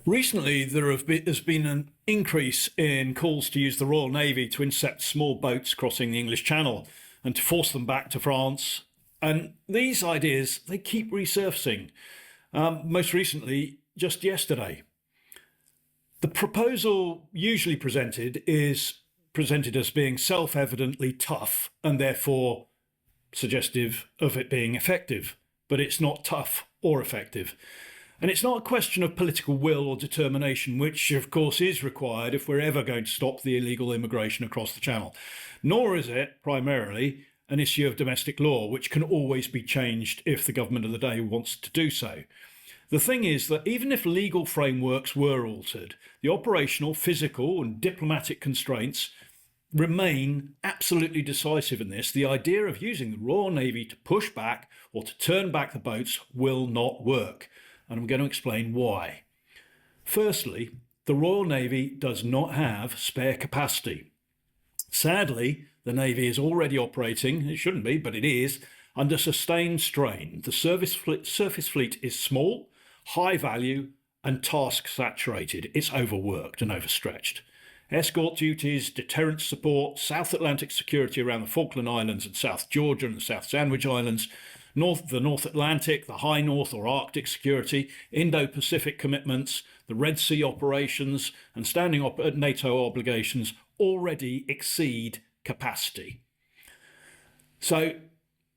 Recently, there's been an increase in calls to use the Royal Navy to intercept small boats crossing the English Channel and to force them back to France. And these ideas, they keep resurfacing. Most recently, just yesterday. The proposal usually presented is presented as being self-evidently tough and therefore suggestive of it being effective. But it's not tough or effective. And it's not a question of political will or determination, which of course is required if we're ever going to stop the illegal immigration across the Channel. Nor is it primarily an issue of domestic law, which can always be changed if the government of the day wants to do so. The thing is that even if legal frameworks were altered, the operational, physical and diplomatic constraints remain absolutely decisive in this. The idea of using the Royal Navy to push back or to turn back the boats will not work. And I'm going to explain why. Firstly, the Royal Navy does not have spare capacity. Sadly, the Navy is already operating, it shouldn't be, but it is, under sustained strain. The surface fleet is small, high value, and task saturated. It's overworked and overstretched. Escort duties, deterrence support, South Atlantic security around the Falkland Islands and South Georgia and the South Sandwich Islands, the North Atlantic, the High North or Arctic security, Indo-Pacific commitments, the Red Sea operations, and standing NATO obligations already exceed capacity. So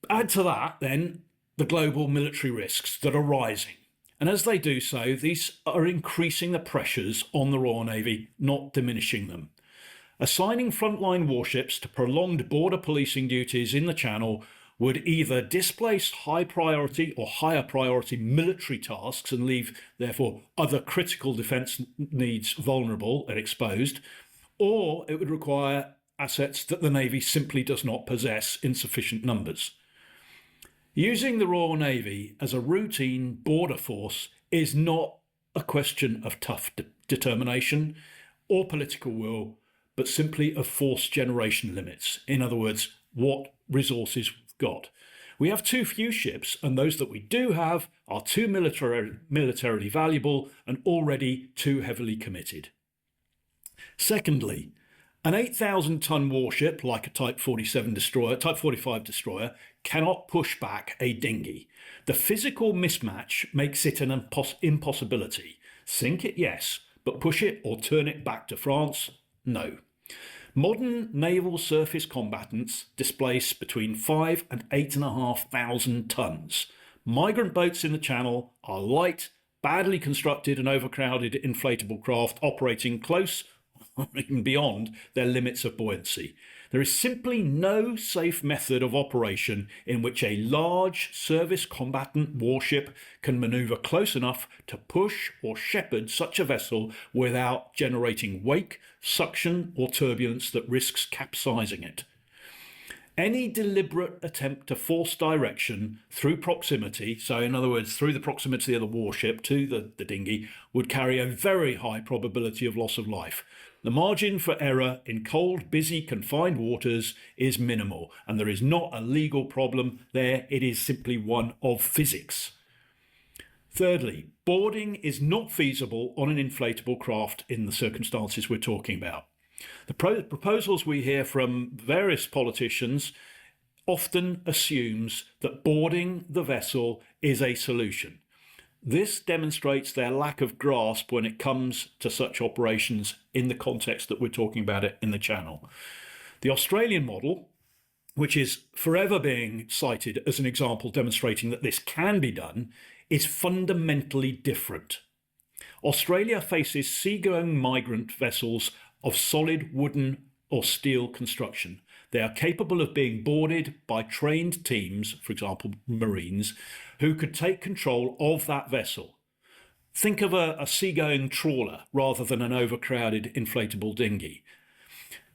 add to that, then, the global military risks that are rising. And as they do so, these are increasing the pressures on the Royal Navy, not diminishing them. Assigning frontline warships to prolonged border policing duties in the Channel would either displace high priority or higher priority military tasks and leave, therefore, other critical defence needs vulnerable and exposed, or it would require assets that the Navy simply does not possess in sufficient numbers. Using the Royal Navy as a routine border force is not a question of tough determination or political will, but simply of force generation limits. In other words, what resources we've got. We have too few ships, and those that we do have are too militarily valuable and already too heavily committed. Secondly, an 8,000-ton warship like a Type 45 destroyer cannot push back a dinghy. The physical mismatch makes it an impossibility. Sink it, yes, but push it or turn it back to France, no. Modern naval surface combatants displace between 5 and 8,500 tons. Migrant boats in the Channel are light, badly constructed and overcrowded inflatable craft operating close or even beyond their limits of buoyancy. There is simply no safe method of operation in which a large service combatant warship can manoeuvre close enough to push or shepherd such a vessel without generating wake, suction or turbulence that risks capsizing it. Any deliberate attempt to force direction through proximity, so in other words, through the proximity of the warship to the dinghy, would carry a very high probability of loss of life. The margin for error in cold, busy, confined waters is minimal, and there is not a legal problem there. It is simply one of physics. Thirdly, boarding is not feasible on an inflatable craft in the circumstances we're talking about. The proposals we hear from various politicians often assumes that boarding the vessel is a solution. This demonstrates their lack of grasp when it comes to such operations in the context that we're talking about it in the Channel. The Australian model, which is forever being cited as an example demonstrating that this can be done, is fundamentally different. Australia faces seagoing migrant vessels of solid wooden or steel construction. They are capable of being boarded by trained teams, for example, Marines, who could take control of that vessel. Think of a seagoing trawler rather than an overcrowded inflatable dinghy.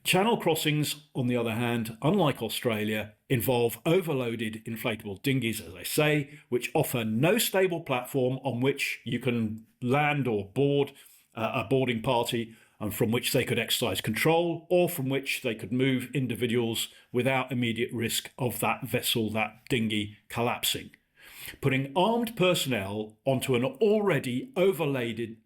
Channel crossings, on the other hand, unlike Australia, involve overloaded inflatable dinghies, as I say, which offer no stable platform on which you can land or board a boarding party, and from which they could exercise control, or from which they could move individuals without immediate risk of that vessel, that dinghy, collapsing. Putting armed personnel onto an already overladen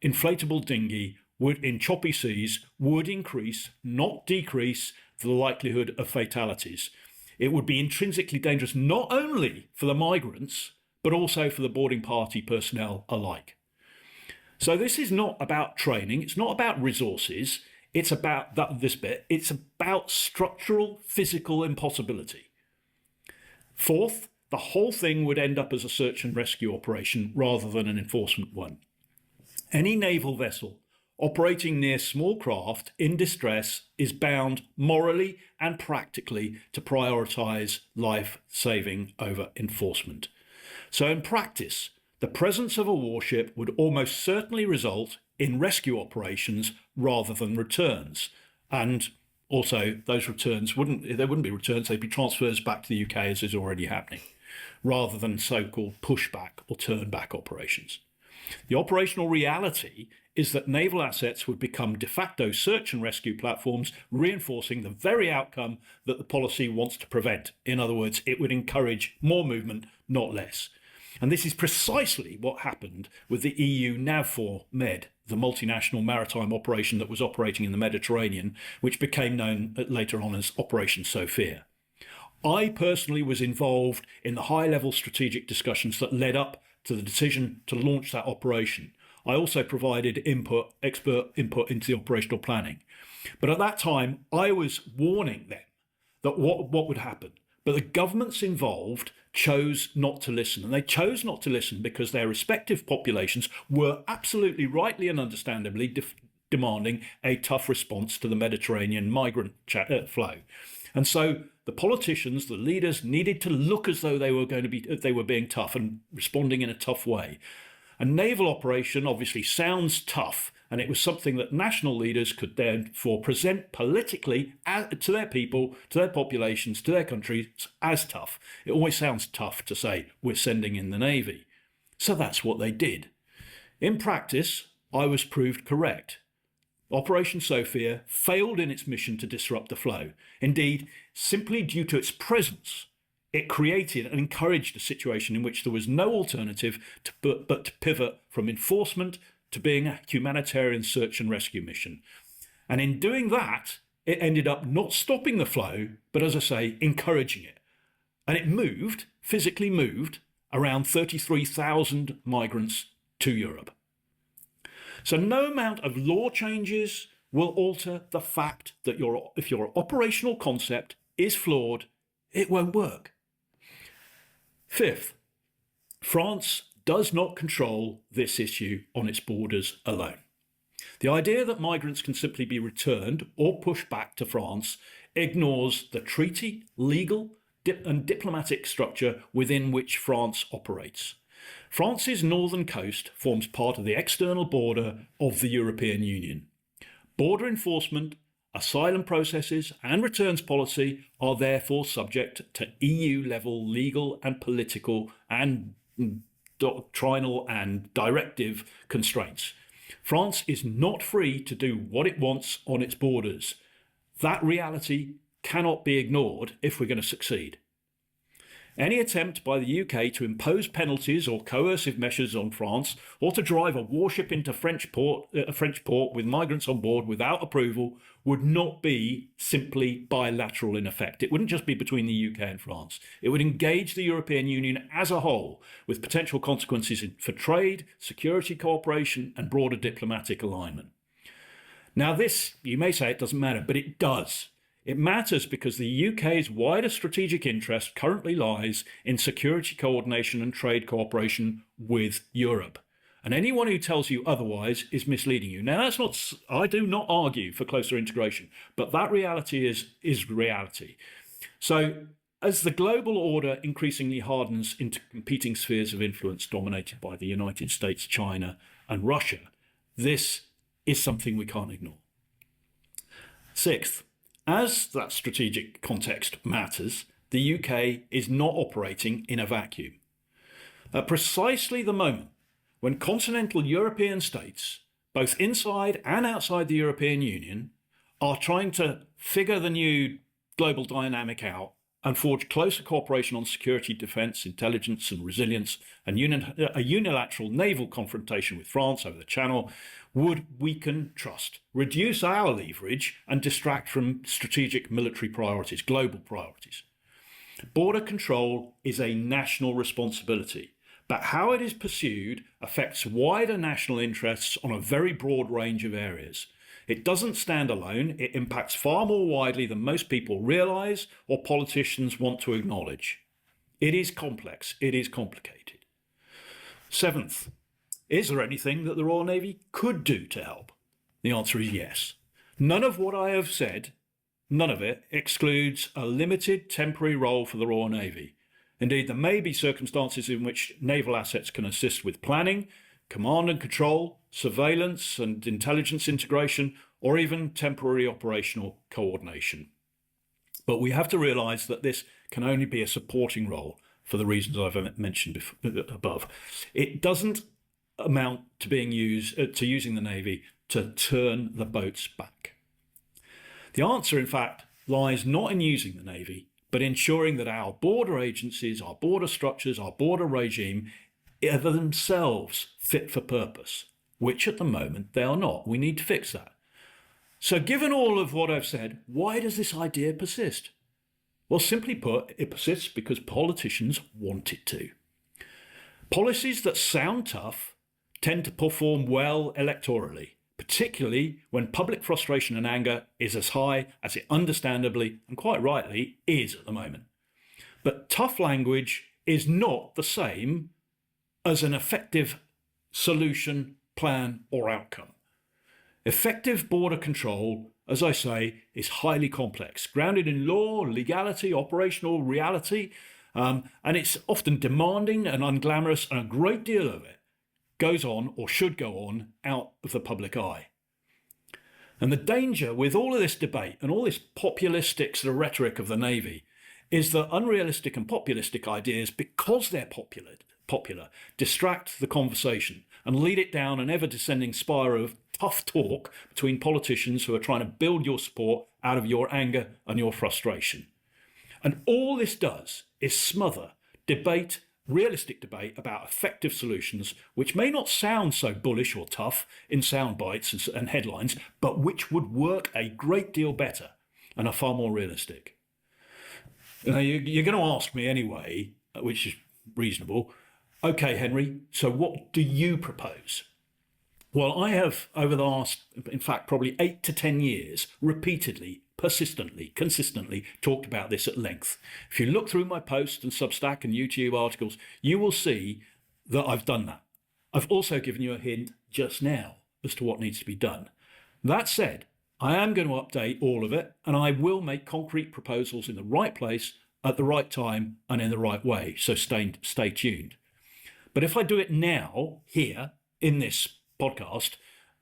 inflatable dinghy would, in choppy seas, would increase, not decrease, the likelihood of fatalities. It would be intrinsically dangerous not only for the migrants, but also for the boarding party personnel alike. So this is not about training, it's not about resources, it's about this bit, it's about structural physical impossibility. Fourth, the whole thing would end up as a search and rescue operation rather than an enforcement one. Any naval vessel operating near small craft in distress is bound morally and practically to prioritise life saving over enforcement. So in practice, the presence of a warship would almost certainly result in rescue operations rather than returns. And also those returns wouldn't be returns, they'd be transfers back to the UK, as is already happening, rather than so-called pushback or turn back operations. The operational reality is that naval assets would become de facto search and rescue platforms, reinforcing the very outcome that the policy wants to prevent. In other words, it would encourage more movement, not less. And this is precisely what happened with the EU NAVFOR Med, the multinational maritime operation that was operating in the Mediterranean, which became known later on as Operation Sophia. I personally was involved in the high-level strategic discussions that led up to the decision to launch that operation. I also provided expert input into the operational planning. But at that time, I was warning them that what would happen. But the governments involved chose not to listen. And they chose not to listen because their respective populations were absolutely rightly and understandably demanding a tough response to the Mediterranean migrant flow. And so the politicians, the leaders, needed to look as though they were being tough and responding in a tough way. A naval operation obviously sounds tough, and it was something that national leaders could therefore present politically to their people, to their populations, to their countries as tough. It always sounds tough to say we're sending in the Navy. So that's what they did. In practice, I was proved correct. Operation Sophia failed in its mission to disrupt the flow. Indeed, simply due to its presence, it created and encouraged a situation in which there was no alternative but to pivot from enforcement to being a humanitarian search and rescue mission. And in doing that, it ended up not stopping the flow, but as I say, encouraging it. And it physically moved, around 33,000 migrants to Europe. So no amount of law changes will alter the fact that if your operational concept is flawed, it won't work. Fifth, France does not control this issue on its borders alone. The idea that migrants can simply be returned or pushed back to France ignores the treaty, legal, and diplomatic structure within which France operates. France's northern coast forms part of the external border of the European Union. Border enforcement, asylum processes and returns policy are therefore subject to EU-level legal and political and doctrinal and directive constraints. France is not free to do what it wants on its borders. That reality cannot be ignored if we're going to succeed. Any attempt by the UK to impose penalties or coercive measures on France, or to drive a warship into a French port with migrants on board without approval, would not be simply bilateral in effect. It wouldn't just be between the UK and France. It would engage the European Union as a whole, with potential consequences for trade, security cooperation, and broader diplomatic alignment. Now this, you may say it doesn't matter, but it does. It matters because the UK's wider strategic interest currently lies in security coordination and trade cooperation with Europe. And anyone who tells you otherwise is misleading you. Now, I do not argue for closer integration, but that reality is reality. So as the global order increasingly hardens into competing spheres of influence dominated by the United States, China, and Russia, this is something we can't ignore. Sixth, as that strategic context matters, the UK is not operating in a vacuum. At precisely the moment when continental European states, both inside and outside the European Union, are trying to figure the new global dynamic out and forge closer cooperation on security, defence, intelligence and resilience, and a unilateral naval confrontation with France over the Channel would weaken trust, reduce our leverage and distract from strategic military priorities, global priorities. Border control is a national responsibility, but how it is pursued affects wider national interests on a very broad range of areas. It doesn't stand alone. It impacts far more widely than most people realise or politicians want to acknowledge. It is complex. It is complicated. Seventh, is there anything that the Royal Navy could do to help? The answer is yes. None of what I have said, none of it, excludes a limited temporary role for the Royal Navy. Indeed, there may be circumstances in which naval assets can assist with planning, command and control, surveillance and intelligence integration, or even temporary operational coordination. But we have to realise that this can only be a supporting role for the reasons I've mentioned above. It doesn't amount to using the Navy to turn the boats back. The answer, in fact, lies not in using the Navy, but ensuring that our border agencies, our border structures, our border regime are themselves fit for purpose, which at the moment they are not. We need to fix that. So given all of what I've said, why does this idea persist? Well, simply put, it persists because politicians want it to. Policies that sound tough tend to perform well electorally, particularly when public frustration and anger is as high as it understandably and quite rightly is at the moment. But tough language is not the same as an effective solution, plan or outcome. Effective border control, as I say, is highly complex, grounded in law, legality, operational reality, and it's often demanding and unglamorous, and a great deal of it goes on or should go on out of the public eye. And the danger with all of this debate and all this populistic sort of rhetoric of the Navy is that unrealistic and populistic ideas, because they're popular, distract the conversation and lead it down an ever-descending spiral of tough talk between politicians who are trying to build your support out of your anger and your frustration. And all this does is smother debate, realistic debate about effective solutions, which may not sound so bullish or tough in sound bites and headlines, but which would work a great deal better and are far more realistic. Now, you're going to ask me anyway, which is reasonable, okay, Henry, so what do you propose? Well, I have, over the last, in fact, probably 8 to 10 years, repeatedly, persistently, consistently talked about this at length. If you look through my posts and Substack and YouTube articles, you will see that I've done that. I've also given you a hint just now as to what needs to be done. That said, I am going to update all of it, and I will make concrete proposals in the right place, at the right time, and in the right way, so stay tuned. But if I do it now, here, in this podcast,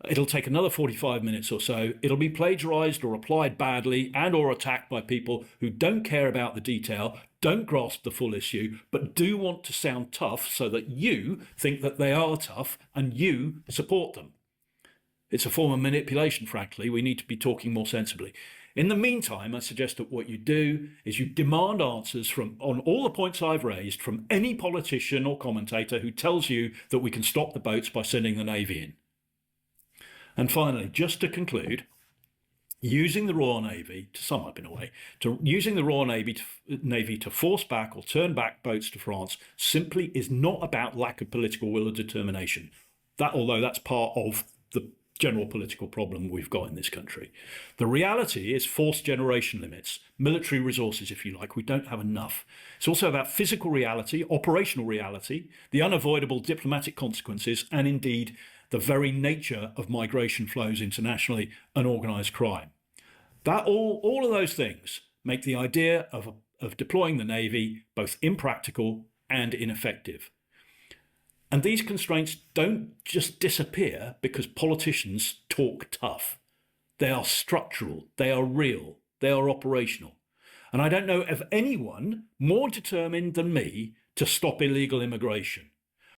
it'll take another 45 minutes or so. It'll be plagiarized or applied badly and or attacked by people who don't care about the detail, don't grasp the full issue, but do want to sound tough so that you think that they are tough and you support them. It's a form of manipulation, frankly. We need to be talking more sensibly. In the meantime, I suggest that what you do is you demand answers on all the points I've raised from any politician or commentator who tells you that we can stop the boats by sending the Navy in. And finally, just to conclude, using the Royal Navy, to sum up in a way, using the Royal Navy to force back or turn back boats to France simply is not about lack of political will or determination. Although that's part of the general political problem we've got in this country. The reality is forced generation limits, military resources, if you like. We don't have enough. It's also about physical reality, operational reality, the unavoidable diplomatic consequences, and indeed the very nature of migration flows internationally and organised crime. All of those things make the idea of deploying the Navy both impractical and ineffective. And these constraints don't just disappear because politicians talk tough. They are structural, they are real, they are operational. And I don't know of anyone more determined than me to stop illegal immigration.